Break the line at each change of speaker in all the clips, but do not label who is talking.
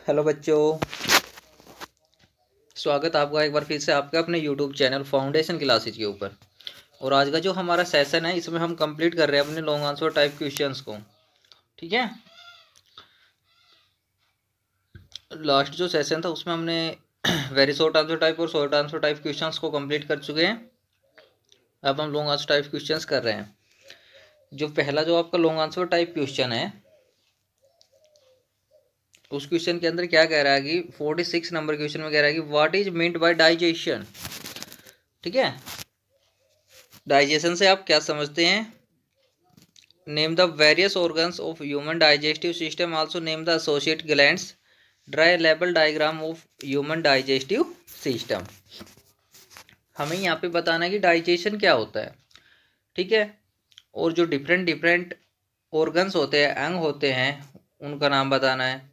Hello बच्चों, स्वागत आपका एक बार फिर से आपका अपने यूट्यूब चैनल फाउंडेशन क्लासेज के ऊपर। और आज का जो हमारा सेशन है इसमें हम कंप्लीट कर रहे हैं अपने लॉन्ग आंसर टाइप क्वेश्चंस को। ठीक है, लास्ट जो सेशन था उसमें हमने वेरी शॉर्ट आंसर टाइप और शॉर्ट आंसर टाइप क्वेश्चंस को कंप्लीट कर चुके हैं। अब हम लॉन्ग आंसर टाइप क्वेश्चंस कर रहे हैं। जो पहला जो आपका लॉन्ग आंसर टाइप क्वेश्चन है उस क्वेश्चन के अंदर क्या कह रहा है कि 46 नंबर क्वेश्चन में कह रहा है कि what is meant by digestion. ठीक है, डाइजेशन से आप क्या समझते हैं? Name the various organs of human digestive system, also name the associate glands, draw a label diagram of human digestive system. हमें यहाँ पे बताना है कि डाइजेशन क्या होता है। ठीक है, और जो डिफरेंट डिफरेंट ऑर्गन्स होते हैं, अंग होते हैं, उनका नाम बताना है,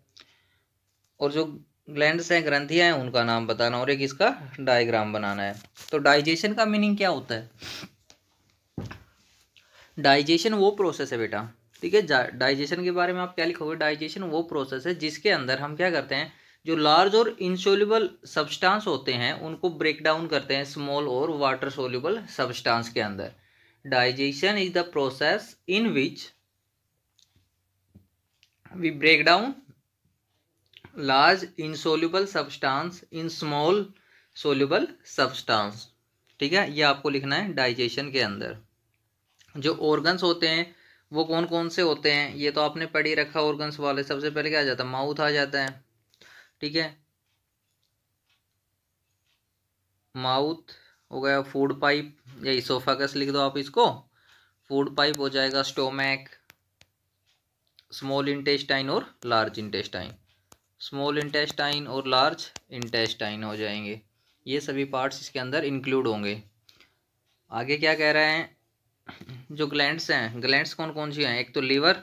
और जो ग्लैंड्स हैं, ग्रंथियां हैं, उनका नाम बताना, और एक इसका डायग्राम बनाना है। तो डाइजेशन का मीनिंग क्या होता है? डाइजेशन वो प्रोसेस है बेटा, ठीक है। डाइजेशन के बारे में आप क्या लिखोगे? डाइजेशन वो प्रोसेस है जिसके अंदर हम क्या करते हैं, जो लार्ज और इनसोल्यूबल सब्सटेंस होते हैं उनको ब्रेक डाउन करते हैं स्मॉल और वाटर सोल्यूबल सब्सटेंस के अंदर। Digestion is the process in which we break down large insoluble substance in small soluble substance. ठीक है, ये आपको लिखना है डाइजेशन के अंदर। जो ऑर्गन्स होते हैं वो कौन कौन से होते हैं ये तो आपने पढ़ ही रखा। ऑर्गन्स वाले सबसे पहले क्या आ जाता है? माउथ आ जाता है। ठीक है, माउथ हो गया। फूड पाइप या इसोफेगस लिख दो आप इसको, फूड पाइप हो जाएगा। स्टोमैक, स्मॉल इंटेस्टाइन और लार्ज इंटेस्टाइन, स्मॉल इंटेस्टाइन और लार्ज इंटेस्टाइन हो जाएंगे। ये सभी पार्ट्स इसके अंदर इंक्लूड होंगे। आगे क्या कह रहे हैं? जो ग्लैंड्स हैं, ग्लैंड्स कौन कौन सी हैं? एक तो लीवर,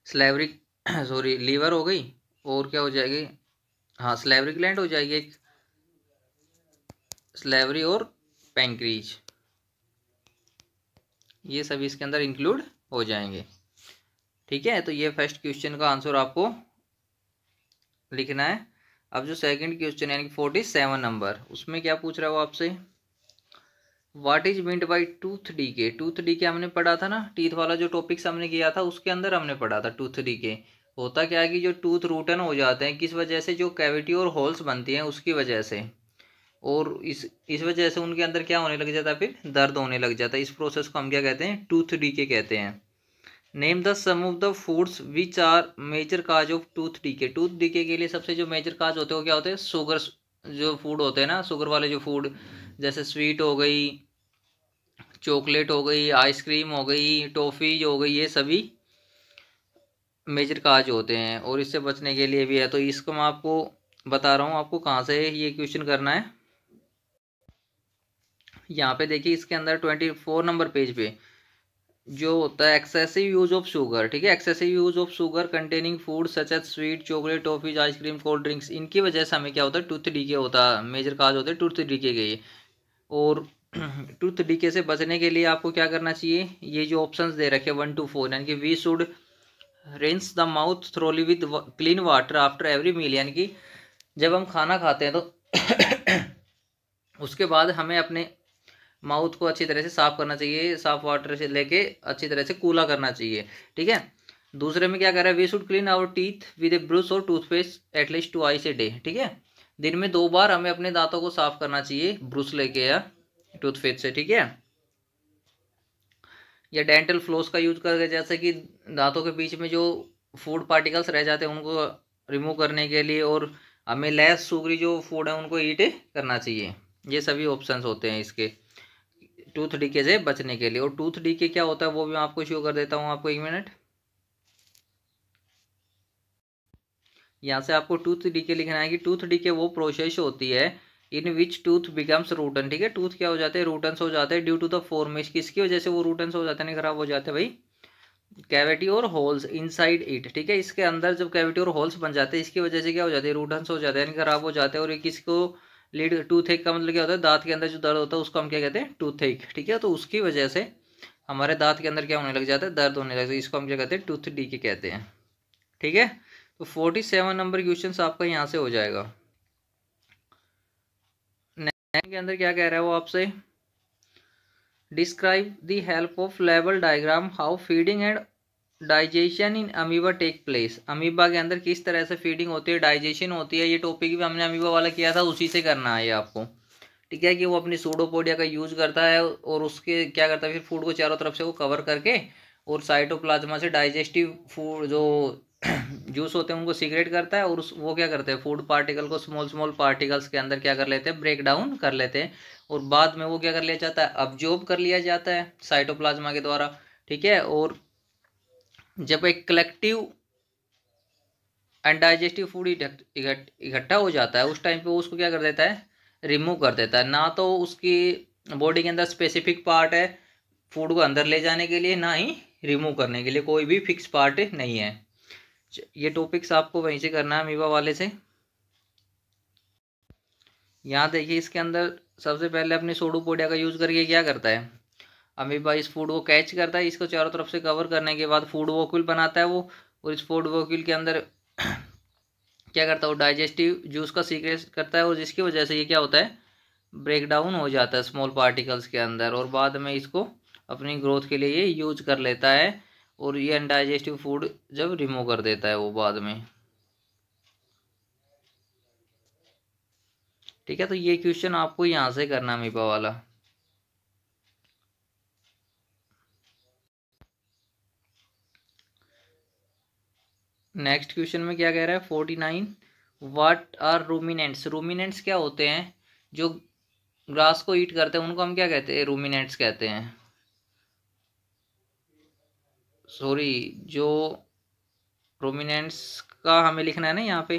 स्लेवरी सॉरी लीवर हो गई, और क्या हो जाएगी? हाँ, स्लेवरी ग्लैंड हो जाएगी एक, स्लेवरी और पैंक्रीज, ये सभी इसके अंदर इंक्लूड हो जाएंगे। ठीक है, तो ये फर्स्ट क्वेश्चन का आंसर आपको लिखना है। अब जो सेकंड क्वेश्चन यानी कि 47 नंबर, उसमें क्या पूछ रहा है वो आपसे? What is meant by tooth decay. Tooth DK हमने पढ़ा था ना, टीथ वाला जो टॉपिक्स हमने किया था उसके अंदर हमने पढ़ा था टूथ डीके। होता क्या है कि जो टूथ रूटन हो जाते हैं, किस वजह से? जो कैविटी और होल्स बनती हैं उसकी वजह से, और इस वजह से उनके अंदर क्या होने लग जाता है? फिर दर्द होने लग जाता है। इस प्रोसेस को हम क्या कहते हैं? टूथ डीके कहते हैं। Name the some of the foods which are major cause of tooth decay. Tooth decay के लिए सबसे जो मेजर काज होते हैं वो क्या होते हैं? शुगर, जो फूड होते हैं ना, शुगर वाले जो फूड, जैसे स्वीट हो गई, चॉकलेट हो गई, आइसक्रीम हो गई, टॉफ़ी हो गई, ये सभी मेजर काज होते हैं। और इससे बचने के लिए भी है, तो इसको मैं आपको बता रहा हूँ आपको कहाँ से ये क्वेश्चन करना है। यहाँ पे देखिए, इसके अंदर 24 नंबर पेज पे जो होता है एक्सेसिव यूज ऑफ शुगर। ठीक है, excessive use of sugar containing food such as sweet, chocolate, toffees, ice cream, cold drinks, इनकी वजह से हमें क्या होता है? टूथ डीके होता है। मेजर काज होते हैं टूथ डीके के। और टूथ डीके से बचने के लिए आपको क्या करना चाहिए? ये जो ऑप्शंस दे रखे 1 to 4, यानी कि we should rinse the mouth thoroughly with clean water after every meal, यानी कि जब हम खाना खाते हैं तो उसके बाद हमें अपने माउथ को अच्छी तरह से साफ करना चाहिए, साफ वाटर से लेके अच्छी तरह से कूला करना चाहिए। ठीक है, दूसरे में क्या कर रहा है? We should clean our teeth with a brush और टूथपेस्ट एटलीस्ट 2 ए डे। ठीक है, दिन में 2 बार हमें अपने दांतों को साफ करना चाहिए ब्रश लेके या टूथपेस्ट से। ठीक है, या डेंटल फ्लोस का यूज करके, जैसे कि दांतों के बीच में जो फूड पार्टिकल्स रह जाते हैं उनको रिमूव करने के लिए, और हमें लेस शुगरी जो फूड है उनको ईट करना चाहिए। ये सभी ऑप्शंस होते हैं इसके टूथ डीके से बचने के लिए। और टूथ डीके क्या होता है वो भी मैं आपको शो कर देता हूँ, आपको 1 मिनट। यहाँ से आपको टूथ डीके लिखना है कि टूथ डीके वो प्रोसेस होती है इन विच टूथ बिकम्स रूटन। ठीक है, टूथ क्या हो जाते हैं? रूटन्स हो जाते हैं ड्यू टू द फॉर्मेशन। किसकी वजह से वो रूटन्स हो जाते हैं, खराब हो जाते हैं भाई? कैविटी और होल्स इनसाइड इट। ठीक है, इसके अंदर जब कैविटी और होल्स बन जाते हैं इसकी वजह से क्या हो जाती है? रूटन्स हो जाते हैं, यानी खराब हो जाते हैं। और ये किसको लीड? टूथ एक का मतलब क्या होता है? दांत के अंदर जो दर्द होता है उसको हम क्या कहते हैं? टूथ एक। ठीक है, तो उसकी वजह से हमारे दांत के अंदर क्या होने लग जाता है? दर्द होने लगता है। इसको हम क्या कहते हैं? टूथ डीके कहते हैं। ठीक है, तो 47 नंबर क्वेश्चन आपका यहाँ से हो जाएगा। नेक्स्ट के अंदर क्या कह रहा है वो आपसे, डिस्क्राइब द हेल्प ऑफ लेवल diagram how feeding and digestion in amoeba take place. Amoeba के अंदर किस तरह से फीडिंग होती है, डाइजेशन होती है। ये टॉपिक भी हमने अमीबा वाला किया था, उसी से करना है ये आपको। ठीक है, कि वो अपनी सूडोपोडिया का यूज करता है और उसके क्या करता है, फिर फूड को चारों तरफ से वो कवर करके और साइटोप्लाज्मा से डाइजेस्टिव फूड जो जूस होते हैं उनको सीक्रेट करता है, और वो क्या करते हैं, फूड पार्टिकल को स्मॉल स्मॉल पार्टिकल्स के अंदर क्या कर लेते हैं, ब्रेक डाउन कर लेते हैं, और बाद में वो क्या कर लिया जाता है, अब्जॉर्ब कर लिया जाता है साइटोप्लाज्मा के द्वारा। ठीक है, और जब एक कलेक्टिव अनडाइजेस्टिव फूड इकट्ठा हो जाता है उस टाइम पे उसको क्या कर देता है, रिमूव कर देता है। ना तो उसकी बॉडी के अंदर स्पेसिफिक पार्ट है फूड को अंदर ले जाने के लिए, ना ही रिमूव करने के लिए कोई भी फिक्स पार्ट नहीं है। ये टॉपिक्स आपको वहीं से करना है अमीबा वाले से। यहाँ देखिए इसके अंदर सबसे पहले अपने सोडोपोडिया का यूज करके क्या करता है, अमीबा इस फूड को कैच करता है, इसको चारों तरफ से कवर करने के बाद फूड वोक्यूल बनाता है वो, और इस फूड वोक्यूल के अंदर क्या करता है वो डाइजेस्टिव जूस का सीक्रेट करता है, और जिसकी वजह से ये क्या होता है, ब्रेक डाउन हो जाता है स्मॉल पार्टिकल्स के अंदर, और बाद में इसको अपनी ग्रोथ के लिए ये यूज कर लेता है, और ये अनडाइजेस्टिव फूड जब रिमूव कर देता है वो बाद में। ठीक है, तो ये क्वेश्चन आपको यहाँ से करना अमीबा वाला। नेक्स्ट क्वेश्चन में क्या कह रहा है 49, व्हाट आर रूमिनेंट्स। रूमिनेंट्स क्या होते हैं, जो ग्रास को ईट करते हैं उनको हम क्या कहते हैं, रूमिनेंट्स कहते हैं। सॉरी, जो रूमिनेंट्स का हमें लिखना है ना यहाँ पे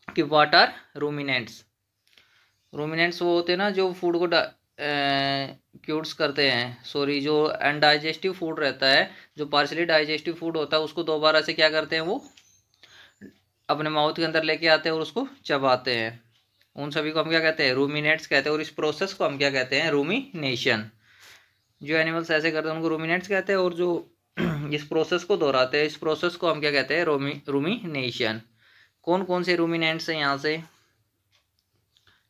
कि व्हाट आर रूमिनेंट्स। रूमिनेंट्स वो होते हैं ना जो फूड को क्यूट्स करते हैं, सॉरी जो अनडाइजेस्टिव फूड रहता है, जो पार्शली डाइजेस्टिव फूड होता है उसको दोबारा से क्या करते हैं, वो अपने माउथ के अंदर लेके आते हैं और उसको चबाते हैं। उन सभी को हम क्या कहते हैं, रूमिनेट्स कहते हैं, और इस प्रोसेस को हम क्या कहते हैं, रूमिनेशन। जो एनिमल्स ऐसे करते हैं उनको रूमिनेट्स कहते हैं, और जो इस प्रोसेस को दोहराते हैं इस प्रोसेस को हम क्या कहते हैं, रूमिनेशन। कौन कौन से रूमिनेंट्स हैं यहाँ से,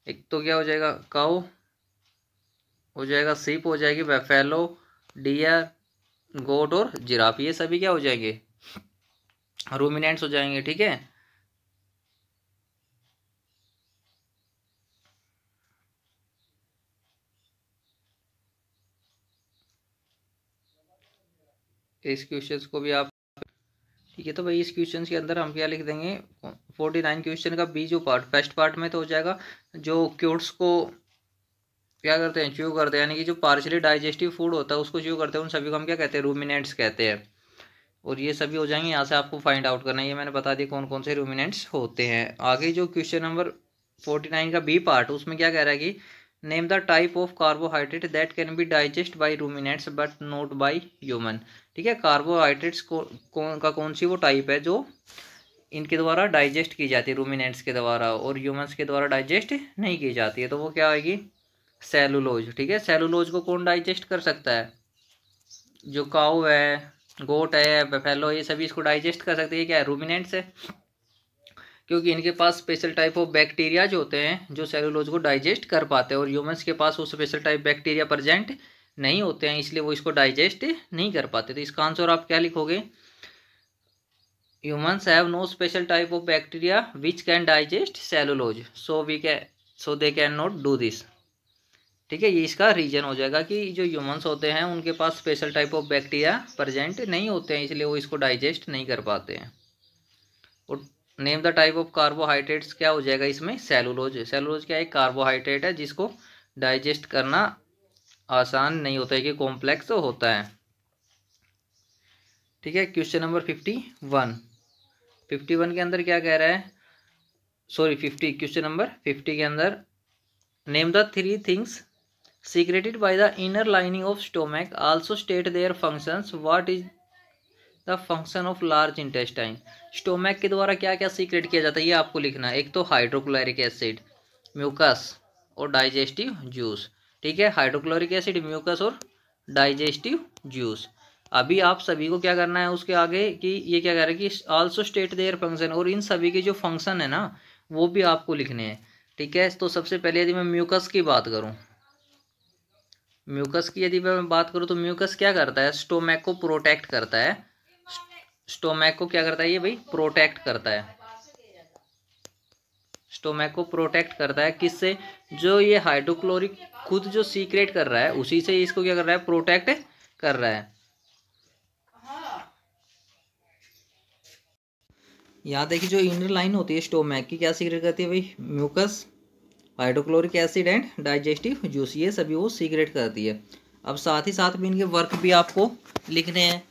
एक तो क्या हो जाएगा, काऊ हो जाएगा, सीप हो जाएगी, बैफेलो, डियर, गोट और जिराफ, ये सभी क्या हो जाएंगे, रूमिनेंट्स हो जाएंगे। ठीक है, इस क्वेश्चन को भी आप, ठीक है, तो भाई इस क्वेश्चन के अंदर हम क्या लिख देंगे, 49 क्वेश्चन का बी जो पार्ट, फर्स्ट पार्ट में तो हो जाएगा जो क्यूट्स को क्या करते हैं, च्यू करते हैं, यानी कि जो पार्शली डाइजेस्टिव फूड होता है उसको च्यू करते हैं, उन सभी को हम क्या कहते हैं, रूमिनेंट्स कहते हैं। और ये सभी हो जाएंगे, यहाँ से आपको फाइंड आउट करना है, ये मैंने बता दिया कौन कौन से रूमिनेंट्स होते हैं। आगे जो क्वेश्चन नंबर 49 का बी पार्ट, उसमें क्या कह रहा है कि name the type of carbohydrate that can be digest by ruminants but not by human. ठीक है, कार्बोहाइड्रेट्स कौन सी वो टाइप है जो इनके द्वारा डाइजेस्ट की जाती है, रूमिनेंट्स के द्वारा, और ह्यूमंस के द्वारा डाइजेस्ट नहीं की जाती है, तो वो क्या आएगी, सेलुलोज। ठीक है, सेलुलोज को कौन डाइजेस्ट कर सकता है, जो काऊ है, गोट है, बफेलो, ये सभी इसको डाइजेस्ट कर सकते हैं, क्या है, रूमिनेंट्स है, क्योंकि इनके पास स्पेशल टाइप ऑफ बैक्टीरिया जो होते हैं जो सेलुलोज को डाइजेस्ट कर पाते हैं, और ह्यूमंस के पास वो स्पेशल टाइप बैक्टीरिया प्रेजेंट नहीं होते हैं, इसलिए वो इसको डाइजेस्ट नहीं कर पाते। तो इसका आंसर आप क्या लिखोगे, humans have no special type of bacteria which can digest cellulose, so they can not do this. ठीक है, ये इसका रीजन हो जाएगा कि जो ह्यूमंस होते हैं उनके पास special type of bacteria present नहीं होते हैं, इसलिए वो इसको डाइजेस्ट नहीं कर पाते हैं। और name the type of carbohydrates क्या हो जाएगा इसमें, सेलुलोज। सेलुलोज क्या एक कार्बोहाइड्रेट है जिसको डाइजेस्ट करना आसान नहीं होता है, कि कॉम्प्लेक्स होता है। ठीक है, क्वेश्चन नंबर 51 के अंदर क्या कह रहा है, सॉरी 50, क्वेश्चन नंबर 50 के अंदर name the 3 things secreted by the inner lining of stomach, also state their functions, what is the function of large intestine। Stomach के द्वारा क्या क्या सीक्रेट किया जाता है ये आपको लिखना है, एक तो हाइड्रोक्लोरिक एसिड, म्यूकस और डाइजेस्टिव जूस। ठीक है, हाइड्रोक्लोरिक एसिड, म्यूकस और डाइजेस्टिव जूस। अभी आप सभी को क्या करना है उसके आगे कि ये क्या कह रहा है कि आल्सो स्टेट देयर फंक्शन, और इन सभी के जो फंक्शन है ना वो भी आपको लिखने हैं। ठीक है, तो सबसे पहले यदि मैं म्यूकस की बात करूं, म्यूकस की यदि मैं बात करूं तो म्यूकस क्या करता है, स्टोमैक को प्रोटेक्ट करता है। स्टोमैक को क्या करता है ये भाई, प्रोटेक्ट करता है। स्टोमैक को प्रोटेक्ट करता है किससे, जो ये हाइड्रोक्लोरिक खुद जो सीक्रेट कर रहा है उसी से इसको क्या कर रहा है, प्रोटेक्ट कर रहा है। यहाँ देखिए जो इनर लाइन होती है स्टोमैक की क्या सीक्रेट करती है भाई, mucus, hydrochloric acid and digestive juice, ये सभी वो सीक्रेट करती है। अब साथ ही साथ भी इनके वर्क भी आपको लिखने हैं।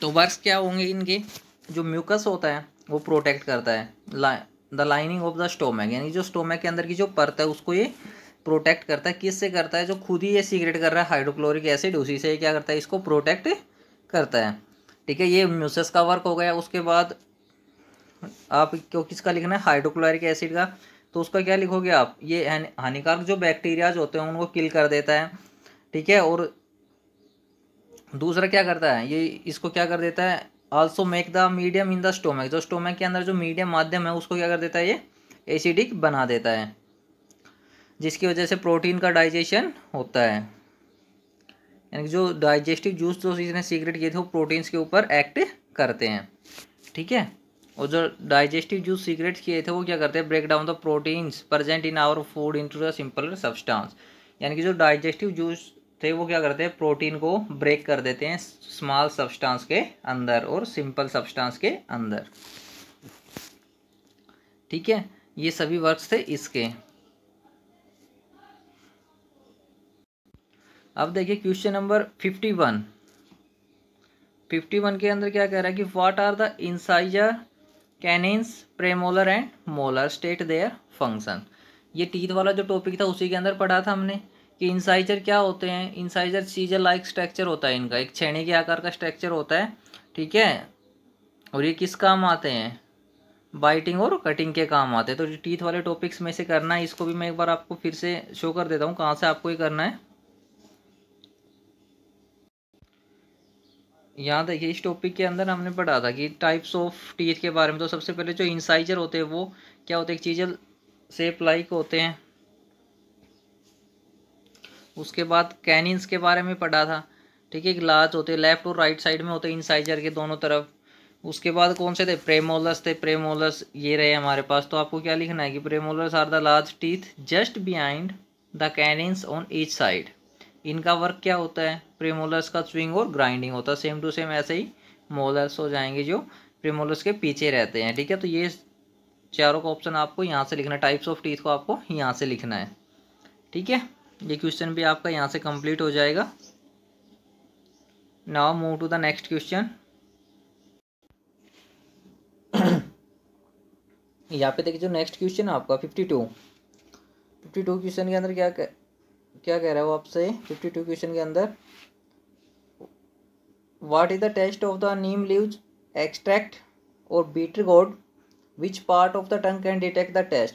तो वर्क्स क्या होंगे इनके, जो म्यूकस होता है वो प्रोटेक्ट करता है the lining of the stomach, यानी जो स्टोमैक के अंदर की जो परत है उसको ये प्रोटेक्ट करता है। किससे करता है, जो खुद ही ये सीक्रेट कर रहा है हाइड्रोक्लोरिक एसिड, उसी से ये क्या करता है, इसको प्रोटेक्ट करता है। ठीक है, ये म्यूकस का वर्क हो गया। उसके बाद आप क्यों किसका लिखना है, हाइड्रोक्लोरिक एसिड का, तो उसका क्या लिखोगे आप, ये हानिकारक जो बैक्टीरियाज होते हैं उनको किल कर देता है। ठीक है, और दूसरा क्या करता है ये, इसको क्या कर देता है, also make the medium in the stomach, जो स्टोमक के अंदर जो मीडियम माध्यम है उसको क्या कर देता है, ये एसिडिक बना देता है, जिसकी वजह से प्रोटीन का डाइजेशन होता है। यानी जो डाइजेस्टिव जूस जो इसने सीक्रेट किए थे वो प्रोटीन्स के ऊपर एक्ट करते हैं। ठीक है, और जो डाइजेस्टिव जूस सीक्रेट किए थे वो क्या करते हैं, break down the proteins present in our food into the simple substance. यानी कि जो डाइजेस्टिव जूस थे वो क्या करते हैं, प्रोटीन को ब्रेक कर देते हैं स्मॉल सब्सटेंस के अंदर और सिंपल सब्सटेंस के अंदर। ठीक है, ये सभी वर्क्स थे इसके। अब देखिए क्वेश्चन नंबर 51। 51 के अंदर क्या कह रहा है कि what are the incisor, canines, premolar and molar, state their function. ये टीथ वाला जो टॉपिक था उसी के अंदर पढ़ा था हमने कि इंसाइजर क्या होते हैं। इंसाइजर सीजर लाइक स्ट्रक्चर होता है इनका, एक छेने के आकार का स्ट्रक्चर होता है। ठीक है, और ये किस काम आते हैं, बाइटिंग और कटिंग के काम आते हैं। तो टीथ वाले टॉपिक्स में से करना है, इसको भी मैं एक बार आपको फिर से शो कर देता हूँ कहाँ से आपको ये करना है। यहाँ देखिए इस टॉपिक के अंदर हमने पढ़ा था कि टाइप्स ऑफ टीथ के बारे में। तो सबसे पहले जो इंसाइजर होते हैं वो क्या होते हैं, एक चीज़ल शेप लाइक होते हैं। उसके बाद कैनिन्स के बारे में पढ़ा था। ठीक है, एक लार्ज होते हैं, लेफ्ट और राइट साइड में होते हैं इंसाइजर के दोनों तरफ। उसके बाद कौन से थे, प्रेमोलस थे। प्रेमोलस ये रहे हमारे पास। तो आपको क्या लिखना है कि premolars are the large teeth just behind the canines on each side. इनका वर्क क्या होता है, प्रेमोलस का स्विंग और ग्राइंडिंग होता है। सेम टू सेम ऐसे ही मोलस हो जाएंगे जो प्रेमोलस के पीछे रहते हैं। ठीक है, तो ये चारों का ऑप्शन आपको यहाँ से लिखना है, टाइप्स ऑफ टीथ को आपको यहाँ से लिखना है। ठीक है, ये क्वेश्चन भी आपका यहाँ से कंप्लीट हो जाएगा। Now move to the next question. यहाँ पे देखिए जो नेक्स्ट क्वेश्चन है आपका 52 क्वेश्चन के अंदर क्या कह रहा है वो आपसे। 52 क्वेश्चन के अंदर what is the taste of the neem leaves extract और bitter gourd, which part of the tongue can detect the taste.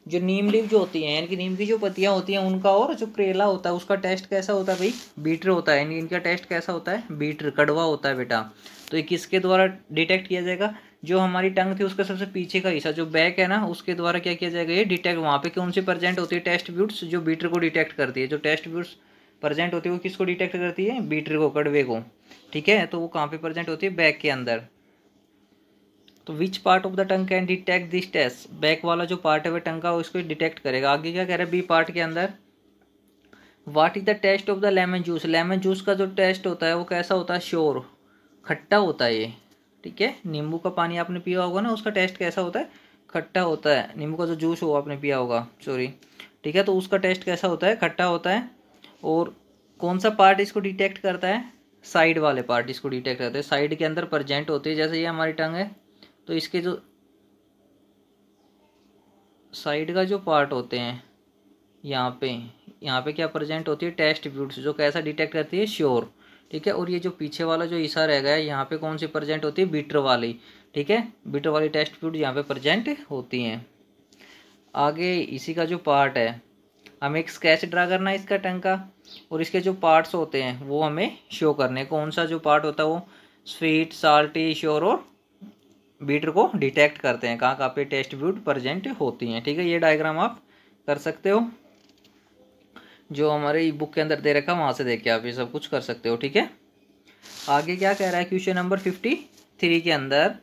जो नीम लीव जो होती है यानी कि नीम की जो पत्तियां होती हैं उनका, और जो करेला होता है उसका टेस्ट कैसा होता है भाई, बीटर होता है। यानी इनका टेस्ट कैसा होता है, बीटर, कड़वा होता है बेटा। तो ये किसके द्वारा डिटेक्ट किया जाएगा, जो हमारी टंग थी उसका सबसे पीछे का हिस्सा जो बैक है ना, उसके द्वारा क्या किया जाएगा, ये डिटेक्ट। वहाँ पे कौन सी प्रेजेंट होती है, टेस्ट ब्यूट्स, जो बीटर को डिटेक्ट करती है। जो टेस्ट ब्यूट्स प्रेजेंट होती है वो किसको डिटेक्ट करती है, बीटर को, कड़वे को। ठीक है, तो वो कहाँ पे प्रेजेंट होती है, बैक के अंदर। तो which part of the tongue can detect this taste, back वाला जो पार्ट है वह टंग का उसको डिटेक्ट करेगा। आगे क्या कह रहा है, बी पार्ट के अंदर what is the taste of the lemon juice. Lemon juice का जो टेस्ट होता है वो कैसा होता है, श्योर, खट्टा होता है ये। ठीक है, नींबू का पानी आपने पिया होगा ना, उसका टेस्ट कैसा होता है, खट्टा होता है। नींबू का जो जूस हो आपने पिया होगा, सॉरी। ठीक है, तो उसका टेस्ट कैसा होता है, खट्टा होता है। और कौन सा पार्ट इसको डिटेक्ट करता है, साइड वाले पार्ट इसको डिटेक्ट करते हैं, साइड के अंदर प्रेजेंट होती है। जैसे ये हमारी टंग है तो इसके जो साइड का जो पार्ट होते हैं यहाँ पे क्या प्रेजेंट होती है, टेस्ट ब्यूट्स, जो कैसा डिटेक्ट करती है, श्योर। ठीक है, और ये जो पीछे वाला जो हिस्सा रह गया है यहाँ पे कौन सी प्रेजेंट होती है, बीटर वाली। ठीक है, बीटर वाली टेस्ट ब्यूट यहाँ पे प्रेजेंट होती हैं। आगे इसी का जो पार्ट है, हमें एक स्केच ड्रा करना है इसका टंग का। और इसके जो पार्ट्स होते हैं वो हमें शो करने, कौन सा जो पार्ट होता है वो स्वीट, साल्टी, श्योर और बीटर को डिटेक्ट करते हैं कहाँ कहाँ पे टेस्ट ब्यूट प्रेजेंट होती हैं। ठीक है, ये डायग्राम आप कर सकते हो, जो हमारे ई बुक के अंदर दे रखा है वहाँ से देख के आप ये सब कुछ कर सकते हो। ठीक है, आगे क्या कह रहा है क्वेश्चन नंबर 53 के अंदर,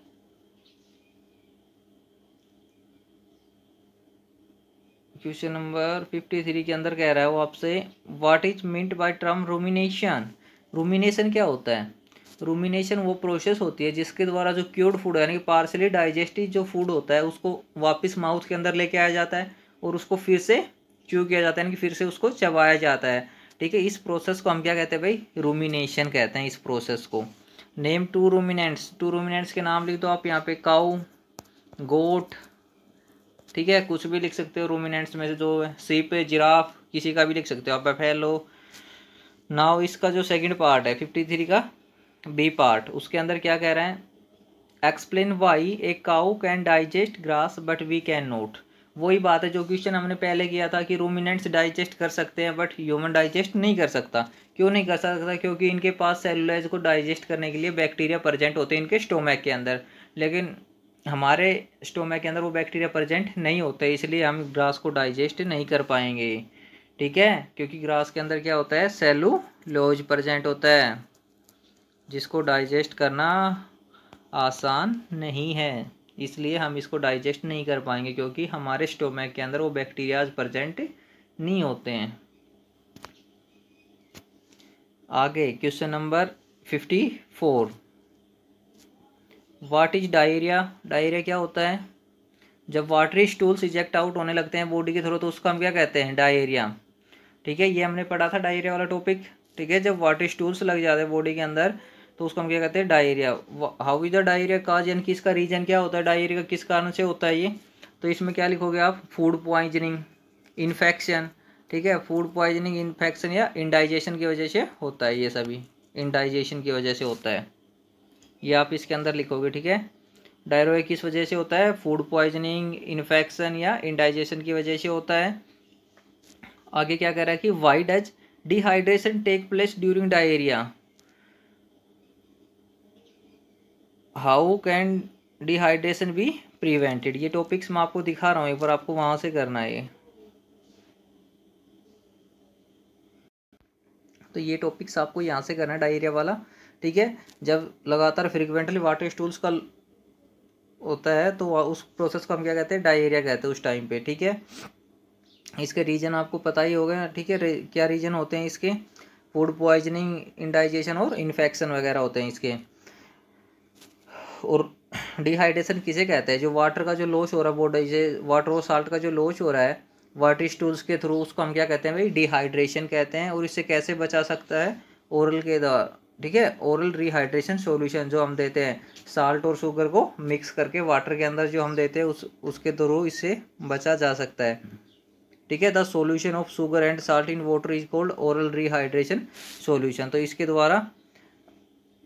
क्वेश्चन नंबर 53 के अंदर कह रहा है वो आपसे, what is meant by term rumination. Rumination क्या होता है? रूमिनेशन वो प्रोसेस होती है जिसके द्वारा जो क्यूर्ड फूड यानी कि पार्सली डाइजेस्टिव जो फूड होता है उसको वापस माउथ के अंदर लेके आया जाता है और उसको फिर से च्यू किया जाता है, यानी कि फिर से उसको चबाया जाता है। ठीक है, इस प्रोसेस को हम क्या कहते हैं भाई? रूमिनेशन कहते हैं इस प्रोसेस को। Name two ruminants, two ruminants के नाम लिख दो आप यहाँ पे, काऊ, गोट, ठीक है, कुछ भी लिख सकते हो रूमिनेंट्स में से, जो सीप, जिराफ, किसी का भी लिख सकते हो आप, बफेलो। नाउ इसका जो सेकंड पार्ट है 53 का बी पार्ट, उसके अंदर क्या कह रहे हैं? Explain why a cow can digest grass but we can not. वही बात है जो क्वेश्चन हमने पहले किया था कि रूमिनेंट्स डाइजेस्ट कर सकते हैं बट ह्यूमन डाइजेस्ट नहीं कर सकता। क्यों नहीं कर सकता? क्योंकि इनके पास सेलुलोज को डाइजेस्ट करने के लिए बैक्टीरिया प्रेजेंट होते हैं इनके स्टोमक के अंदर, लेकिन हमारे स्टोमक के अंदर वो बैक्टीरिया प्रेजेंट नहीं होते, इसलिए हम ग्रास को डाइजेस्ट नहीं कर पाएंगे। ठीक है, क्योंकि ग्रास के अंदर क्या होता है? सेलुलोज प्रेजेंट होता है, जिसको डाइजेस्ट करना आसान नहीं है, इसलिए हम इसको डाइजेस्ट नहीं कर पाएंगे क्योंकि हमारे स्टोमक के अंदर वो बैक्टीरियाज प्रेजेंट नहीं होते हैं। आगे question number 54, what is diarrhoea. Diarrhoea क्या होता है? जब वाटरी स्टूल्स इजेक्ट आउट होने लगते हैं बॉडी के थ्रू तो उसको हम क्या कहते हैं? डायरिया। ठीक है, ये हमने पढ़ा था डायरिया वाला टॉपिक। ठीक है, जब वाटरी स्टूल्स लग जाते हैं बॉडी के अंदर तो उसको हम क्या कहते हैं? Diarrhoea. How is the diarrhoea cause, यानी कि इसका रीजन क्या होता है? डायरिया का किस कारण से होता है ये? तो इसमें क्या लिखोगे आप? Food poisoning, infection. ठीक है, फूड पॉइजनिंग, इन्फेक्शन या इंडाइजेशन की वजह से होता है, ये सभी इंडाइजेशन की वजह से होता है, ये आप इसके अंदर लिखोगे। ठीक है, डायरिया किस वजह से होता है? फूड पॉइजनिंग, इन्फेक्शन या इंडाइजेशन की वजह से होता है। आगे क्या कह रहा है कि why does dehydration take place during diarrhoea, how can dehydration be prevented. ये टॉपिक्स मैं आपको दिखा रहा हूँ, एक बार आपको वहां से करना है ये। तो ये टॉपिक्स आपको यहाँ से करना है डायरिया वाला। ठीक है, जब लगातार फ्रिक्वेंटली वाटर स्टूल्स का होता है तो उस प्रोसेस को हम क्या कहते हैं? डायरिया कहते हैं उस टाइम पे। ठीक है, इसके रीजन आपको पता ही होगा। ठीक है, क्या रीजन होते हैं इसके? फूड पॉइजनिंग, इंडाइजेशन और इन्फेक्शन वगैरह होते हैं इसके। और डिहाइड्रेशन किसे कहते हैं? जो वाटर का जो लॉस हो रहा है बॉडी से, वाटर और साल्ट का जो लॉस हो रहा है वाटर स्टूल्स के थ्रू, उसको हम क्या कहते हैं भाई? डिहाइड्रेशन कहते हैं। और इससे कैसे बचा सकता है? ओरल के द्वारा। ठीक है, ओरल रिहाइड्रेशन सॉल्यूशन जो हम देते हैं साल्ट और शुगर को मिक्स करके वाटर के अंदर जो हम देते हैं उसके थ्रू इससे बचा जा सकता है। ठीक है, the solution of sugar and salt in water is called oral rehydration solution. तो इसके द्वारा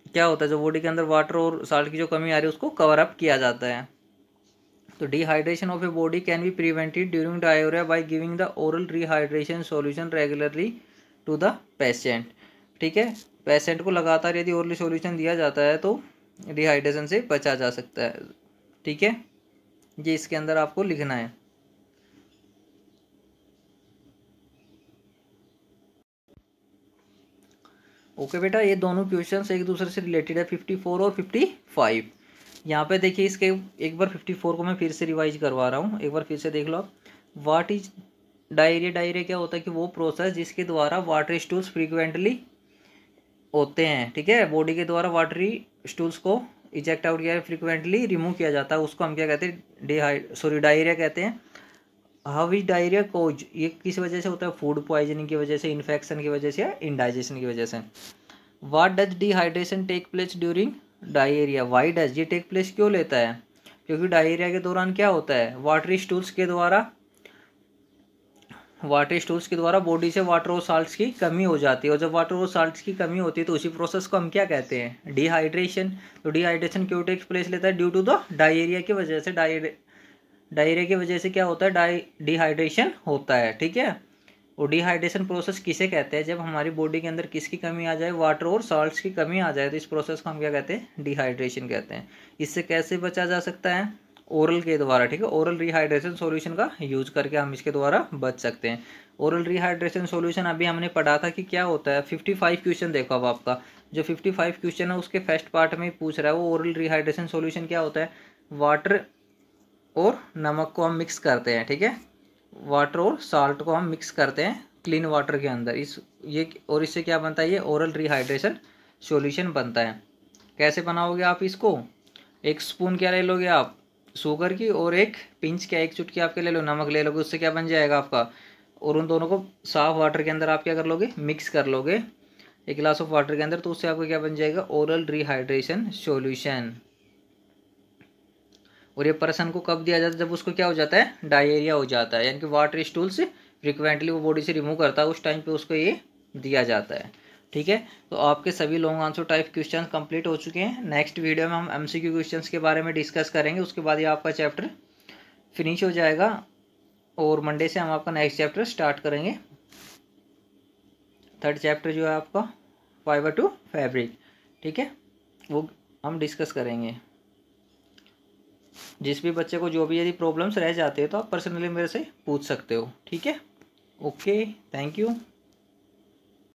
क्या होता है? जो बॉडी के अंदर वाटर और साल्ट की जो कमी आ रही है उसको कवर अप किया जाता है। तो dehydration of a body can be prevented during diarrhoea by giving the oral rehydration solution regularly to the patient. ठीक है, पेशेंट को लगातार यदि ओरली सॉल्यूशन दिया जाता है तो डिहाइड्रेशन से बचा जा सकता है। ठीक है, ये इसके अंदर आपको लिखना है। ओके बेटा, ये दोनों क्वेश्चंस एक दूसरे से रिलेटेड है, 54 और 55। यहाँ पे देखिए इसके एक बार 54 को मैं फिर से रिवाइज करवा रहा हूँ, एक बार फिर से देख लो आप। What is diarrhoea. डायरिया क्या होता है कि वो प्रोसेस जिसके द्वारा वाटर स्टूल्स फ्रीक्वेंटली होते हैं। ठीक है, बॉडी के द्वारा वाटरी स्टूल्स को इजेक्ट आउट किया फ्रीक्वेंटली रिमूव किया जाता है, उसको हम क्या कहते हैं? डायरिया कहते हैं। हाउ इज डायरिया कोज, ये किस वजह से होता है? फूड पॉइजनिंग की वजह से, इन्फेक्शन की वजह से या इंडाइजेशन की वजह से। What does dehydration take place during diarrhoea. Why does, ये टेक प्लेस क्यों लेता है? क्योंकि डायरिया के दौरान क्या होता है? वाटरी स्टूल्स के द्वारा बॉडी से वाटर और साल्ट्स की कमी हो जाती है, और जब वाटर और साल्ट्स की कमी होती है तो उसी प्रोसेस को हम क्या कहते हैं? डिहाइड्रेशन। तो डिहाइड्रेशन क्यों टेक्स प्लेस लेता है? ड्यू टू द डायरिया की वजह से। डायरिया की वजह से क्या होता है? डिहाइड्रेशन होता है। ठीक है, और डिहाइड्रेशन प्रोसेस किसे कहते हैं? जब हमारी बॉडी के अंदर किसकी कमी आ जाए, वाटर और सॉल्ट्स की कमी आ जाए, तो इस प्रोसेस को हम क्या कहते हैं? डिहाइड्रेशन कहते हैं। इससे कैसे बचा जा सकता है? ओरल के द्वारा, ठीक है, ओरल रिहाइड्रेशन सॉल्यूशन का यूज करके हम इसके द्वारा बच सकते हैं। ओरल रिहाइड्रेशन सॉल्यूशन अभी हमने पढ़ा था कि क्या होता है। 55 क्वेश्चन देखो अब आपका जो 55 क्वेश्चन है उसके फर्स्ट पार्ट में पूछ रहा है वो ओरल रिहाइड्रेशन सॉल्यूशन क्या होता है? वाटर और नमक को हम मिक्स करते हैं, ठीक है, वाटर और साल्ट को हम मिक्स करते हैं क्लीन वाटर के अंदर, और इससे क्या बनता है? ये ओरल रिहाइड्रेशन सॉल्यूशन बनता है। कैसे बनाओगे आप इसको? एक स्पून क्या ले लोगे आप? शुगर की, और एक पिंच क्या, एक चुटकी आपके ले लो नमक ले लोगे, उससे क्या बन जाएगा आपका? और उन दोनों को साफ वाटर के अंदर आप क्या कर लोगे? मिक्स कर लोगे एक गिलास ऑफ वाटर के अंदर, तो उससे आपको क्या बन जाएगा? Oral rehydration solution. और ये पर्सन को कब दिया जाता है? जब उसको क्या हो जाता है? डायरिया हो जाता है, यानी कि वाटर स्टूल्स फ्रिक्वेंटली वो बॉडी से रिमूव करता है, उस टाइम पे उसको ये दिया जाता है, ठीक है। तो आपके सभी long answer type question complete हो चुके हैं। नेक्स्ट वीडियो में हम एमसीक्यू क्वेश्चंस के बारे में डिस्कस करेंगे, उसके बाद ये आपका चैप्टर फिनिश हो जाएगा और मंडे से हम आपका नेक्स्ट चैप्टर स्टार्ट करेंगे। थर्ड चैप्टर जो है आपका फाइबर टू फैब्रिक, ठीक है, वो हम डिस्कस करेंगे। जिस भी बच्चे को जो भी यदि प्रॉब्लम्स रह जाते हैं तो आप पर्सनली मेरे से पूछ सकते हो, ठीक है। Okay, thank you.